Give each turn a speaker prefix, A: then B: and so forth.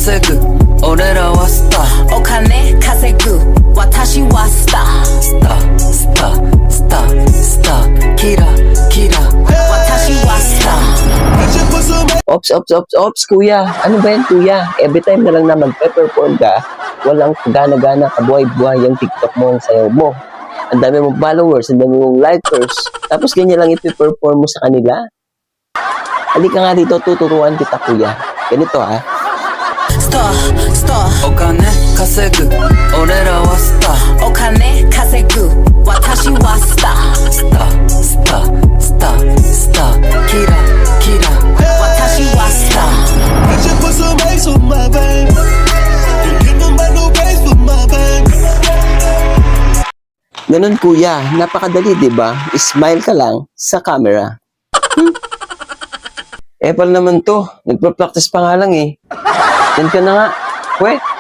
A: 稼ぐ俺らはスター
B: お金稼ぐ私はスター
A: スタースタースタースターキラキラ
B: 私はスター
C: Ops, ops, ops, ops, kuya. Ano ba yan, kuya? Every time na lang na magpe-perform ka, walang gana-gana, kabuhay-buhay yung TikTok mo, ang sayaw mo. Ang dami mong followers, ang dami mong likers. Tapos ganyan lang ipi-perform mo sa kanila. Halika nga dito, tuturuan kita, kuya. Ganito, ha?
B: スタースター
A: お金稼ぐ俺らはスター
B: お金稼ぐ私はスター
A: スタースタースタースターキラキラ
B: 私はスター
D: I just put some ice on my vein. Don't give nobody no praise for my vein.
C: Ganun, kuya. Napakadali, di ba? Smile ka lang sa camera. Epal naman to. Nagpa-practice pa nga lang eh. Yan ka na nga. Pwede.